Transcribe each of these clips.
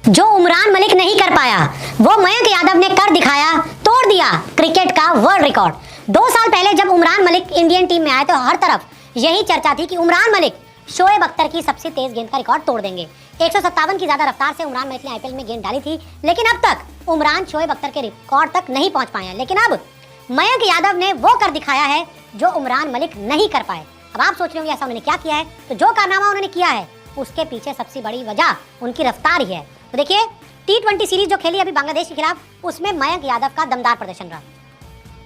जो उमरान मलिक नहीं कर पाया वो मयंक यादव ने कर दिखाया, तोड़ दिया क्रिकेट का वर्ल्ड रिकॉर्ड। 2 साल पहले जब उमरान मलिक इंडियन टीम में आए तो हर तरफ यही चर्चा थी कि उमरान मलिक शोएब अख्तर की सबसे तेज गेंद का रिकॉर्ड तोड़ देंगे। 157 की ज्यादा रफ्तार से उमरान मलिक ने आईपीएल में गेंद डाली थी, लेकिन अब तक उमरान शोएब अख्तर के रिकॉर्ड तक नहीं पहुंच पाए हैं। लेकिन अब मयंक यादव ने वो कर दिखाया है जो उमरान मलिक नहीं कर पाए। अब आप सोच रहे होंगे ऐसा उन्होंने क्या किया है, तो जो कारनामा उन्होंने किया है उसके पीछे सबसे बड़ी वजह उनकी रफ्तार ही है। तो देखिए, T20 सीरीज जो खेली अभी बांग्लादेश के खिलाफ, उसमें मयंक यादव का दमदार प्रदर्शन रहा।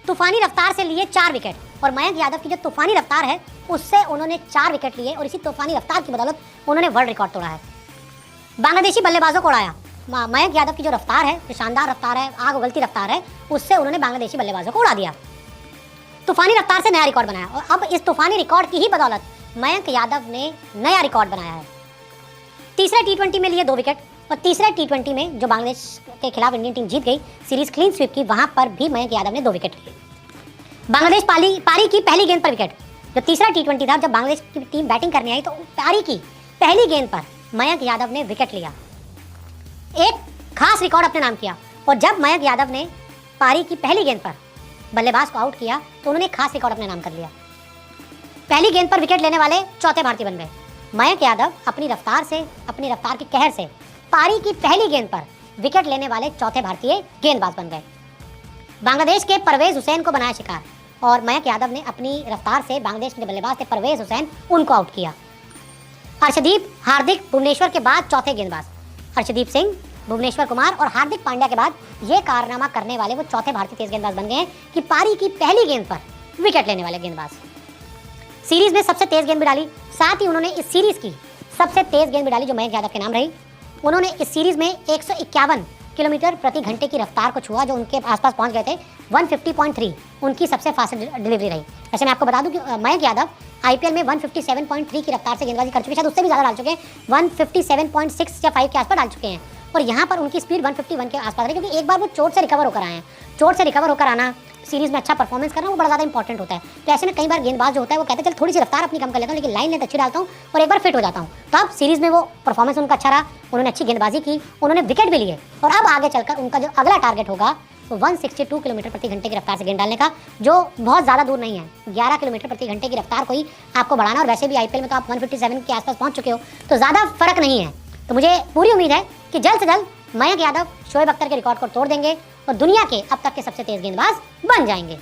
तूफानी रफ्तार से लिए 4 विकेट, और मयंक यादव की जो तूफानी रफ्तार है उससे उन्होंने 4 विकेट लिए, और इसी तूफानी रफ्तार की बदौलत उन्होंने वर्ल्ड रिकॉर्ड तोड़ा है। बांग्लादेशी बल्लेबाजों को उड़ाया। मयंक यादव की जो रफ्तार है, जो शानदार रफ्तार है, आग उगलती रफ्तार है, उससे उन्होंने बांग्लादेशी बल्लेबाजों को उड़ा दिया। तूफानी रफ्तार से नया रिकॉर्ड बनाया, और अब इस तूफानी रिकॉर्ड की ही बदौलत मयंक यादव ने नया रिकॉर्ड बनाया है। तीसरे T20 में लिए 2 विकेट, और तीसरे T20 में जो बांग्लादेश के खिलाफ इंडियन टीम जीत गई, सीरीज क्लीन स्वीप की, वहां पर भी मयंक यादव ने 2 विकेट लिए। बांग्लादेश पारी की पहली गेंद पर विकेट। जो तीसरा T20 था, जब बांग्लादेश की टीम बैटिंग करने आई तो पारी की पहली गेंद पर मयंक यादव ने विकेट लिया, एक खास रिकॉर्ड अपने नाम किया। और जब मयंक यादव ने पारी की पहली गेंद पर बल्लेबाज को आउट किया तो उन्होंने खास रिकॉर्ड अपने नाम कर लिया। पहली गेंद पर विकेट लेने वाले चौथे भारतीय बन गए। मयंक यादव अपनी रफ्तार की कहर से पारी की पहली गेंद पर विकेट लेने वाले चौथे भारतीय गेंदबाज बन गए। बांग्लादेश के परवेज हुसैन को बनाया शिकार, और मयंक यादव ने अपनी रफ्तार से बांग्लादेश के बल्लेबाज थे परवेज हुसैन, उनको आउट किया। हर्षदीप, हार्दिक, भुवनेश्वर के बाद चौथे गेंदबाज। हर्षदीप सिंह, भुवनेश्वर कुमार और हार्दिक पांड्या के बाद ये कारनामा करने वाले वो चौथे भारतीय तेज गेंदबाज बन गए हैं कि पारी की पहली गेंद पर विकेट लेने वाले गेंदबाज। सीरीज में सबसे तेज गेंद भी डाली, साथ ही उन्होंने इस सीरीज की सबसे तेज गेंद भी डाली जो मयंक यादव के नाम रही। उन्होंने इस सीरीज में 151 किलोमीटर प्रति घंटे की रफ्तार को छुआ, जो उनके आसपास पहुंच गए थे। 150.3 उनकी सबसे फास्ट डिलीवरी रही। वैसे मैं आपको बता दूं कि मयंक यादव आईपीएल में 157.3 की रफ्तार से गेंदबाजी कर चुके हैं, शायद उससे भी ज़्यादा डाल चुके हैं, 157.6 या 5 के आसपास डाल चुके हैं। और यहाँ पर उनकी स्पीड 151 के आसपास रही, क्योंकि एक बार वो चोट से रिकवर होकर आए हैं। चोट से रिकवर होकर आना, सीरीज में अच्छा परफॉर्मेंस करना, वो बड़ा ज़्यादा इंपॉर्टेंट होता है। तो ऐसे में कई बार गेंदबाज जो होता है वो कहते हैं चल थोड़ी सी रफ्तार अपनी कम कर लेता हूँ, लेकिन लाइन लेंथ अच्छी डालता हूँ और एक बार फिट हो जाता हूँ। तो अब सीरीज में वो परफॉर्मेंस उनका अच्छा रहा, उन्होंने अच्छी गेंदबाजी की, उन्होंने विकेट भी लिए, और अब आगे चलकर उनका जो अगला टारगेट होगा वो 162 किलोमीटर प्रति घंटे की रफ्तार से गेंद डालने का, जो बहुत ज़्यादा दूर नहीं है। 11 किलोमीटर प्रति घंटे की रफ्तार को ही आपको बढ़ाना, और वैसे भी आईपीएल में तो आप 157 के आसपास पहुँच चुके हो, तो ज़्यादा फर्क नहीं है। तो मुझे पूरी उम्मीद है कि जल्द से जल्द मयंक यादव शोएब अख्तर के रिकॉर्ड को तोड़ देंगे और दुनिया के अब तक के सबसे तेज गेंदबाज बन जाएंगे।